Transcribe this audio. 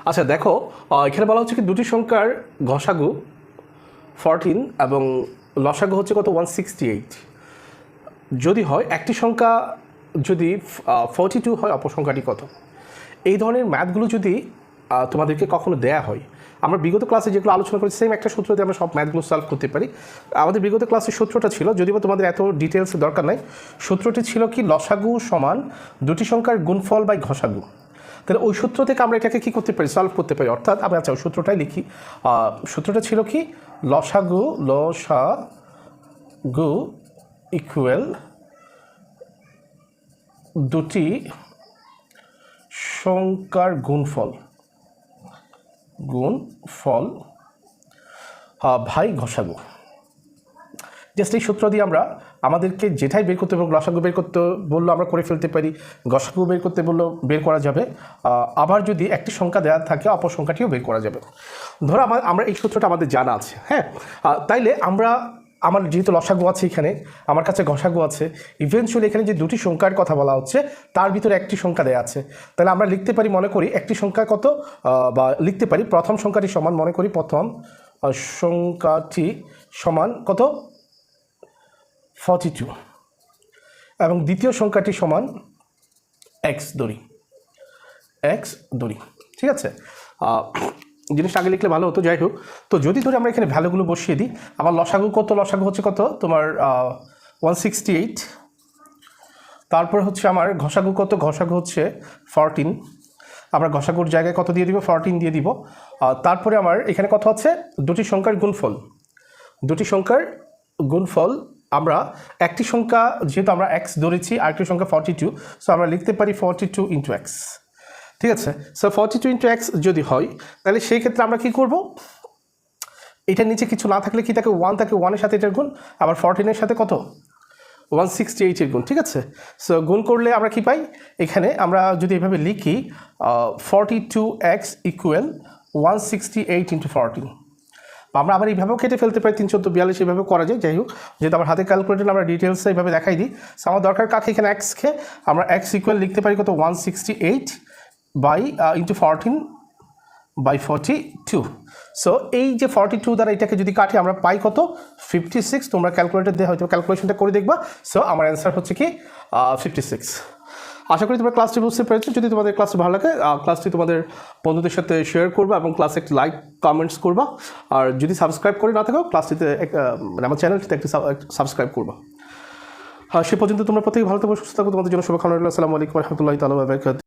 আচ্ছা দেখো, এখানে বলা হচ্ছে কি দুটি সংখ্যার ঘষাগু 14 এবং লসাগু হচ্ছে কত 168 যদি হয়, একটি সংখ্যা যদি 42 হয়, অপর সংখ্যাটি কত। এই ধরনের ম্যাথগুলো যদি তোমাদেরকে কখনো দেয়া হয়, আমরা বিগত ক্লাসে যেগুলো আলোচনা করেছি সেম একটা সূত্র দিয়ে আমরা সব ম্যাথগুলো সলভ করতে পারি। আমাদের বিগত ক্লাসের সূত্রটা ছিল, যদিও তোমাদের এত ডিটেলসের দরকার নাই, সূত্রটি ছিল কি লসাগু সমান দুটি সংখ্যার গুণফল বাই ঘষাগু। তাহলে ওই সূত্র থেকে আমরা এটাকে কী করতে পারি, সলভ করতে পারি। অর্থাৎ আমরা আচ্ছা ওই সূত্রটাই লিখি। সূত্রটা ছিল কি, লসাগু ইকুয়াল দুটি সংখ্যার গুণফল ভাই ঘষাগু। জাস্ট এই সূত্র দিয়ে আমরা আমাদেরকে যেটাই বের করতে পারবো, লসাগু বের করতে বললো আমরা করে ফেলতে পারি, ঘষাগু বের করতে বললো বের করা যাবে। আবার যদি একটি সংখ্যা দেওয়া থাকে, অপর সংখ্যাটিও বের করা যাবে। ধরো আমরা এই সূত্রটা আমাদের জানা আছে, হ্যাঁ। তাইলে আমার যেহেতু লসাগু আছে, এখানে আমার কাছে ঘষাগু আছে, ইভেনচুয়ালি এখানে যে দুটি সংখ্যার কথা বলা হচ্ছে তার ভিতরে একটি সংখ্যা দেওয়া আছে। তাহলে আমরা লিখতে পারি, মনে করি একটি সংখ্যা কত, বা লিখতে পারি প্রথম সংখ্যাটি সমান, মনে করি প্রথম সংখ্যাটি সমান কত 42 এবং দ্বিতীয় সংখ্যাটি সমান এক্স ধরি, ঠিক আছে। জিনিসটা আগে লিখলে ভালো হতো, যাই হোক। তো যদি ধরে আমরা এখানে ভ্যালুগুলো বসিয়ে দিই, আমার লসাগু হচ্ছে কত তোমার 168, তারপর হচ্ছে আমার ঘষাগু হচ্ছে 14, আমরা ঘষাগুর জায়গায় কত দিয়ে দিব, 14 দিয়ে দিব। তারপরে আমার এখানে কত আছে, দুটি সংখ্যার গুণফল আমরা একটি সংখ্যা যেহেতু আমরা এক্স ধরেছি, আরেকটি সংখ্যা 42, সো আমরা লিখতে পারি 42 ইন্টু এক্স, ঠিক আছে। সো 42 ইন্টু এক্স যদি হয়, তাহলে সেই ক্ষেত্রে আমরা কী করব, এটার নিচে কিছু না থাকলে কি থাকে, 1 থাকে, 1-এর সাথে এটার গুণ, আবার 14-এর সাথে কত 168-এর গুণ, ঠিক আছে। সো গুণ করলে আমরা কি পাই, এখানে আমরা যদি এভাবে লিখি 42x ইকুয়াল 168 ইন্টু 14, আমরা আবার এইভাবেও কেটে ফেলতে পারি, 3 14 42 এইভাবেও করা যায়। যাই হোক, যেহেতু আমার হাতে ক্যালকুলেটর, আমরা ডিটেলসে এইভাবে দেখাই দিই। সো আমার দরকার কাকে, এখানে এক্সকে আমরা এক্স ইকুয়াল লিখতে পারি কত 168 বাই ইন্টু 14 বাই 42। সো এই যে 42 দ্বারা এটাকে যদি কাটি, আমরা পাই কত 56। তোমরা ক্যালকুলেটর দিয়ে হয়তো ক্যালকুলেশনটা করে দেখবা। সো আমার অ্যান্সার হচ্ছে কি 56। আশা করি তোমরা ক্লাসটি বুঝতে পেরেছো। যদি তোমাদের ক্লাসটি ভালো লাগে, ক্লাসটি তোমাদের বন্ধুদের সাথে শেয়ার করবা এবং ক্লাসে একটি লাইক কমেন্টস করবা। আর যদি সাবস্ক্রাইব করে না থাকো, ক্লাসটিতে মানে আমার চ্যানেলটিতে একটি সাবস্ক্রাইব করবা। সে পর্যন্ত তোমরা প্রত্যেকে ভালো থাকো, সুস্থ থাকো। তোমাদের জন্য শুভকামনা রইল। আসসালামু আলাইকুম ওয়া রাহমাতুল্লাহি তাআলা ওয়া বারাকাতুহু।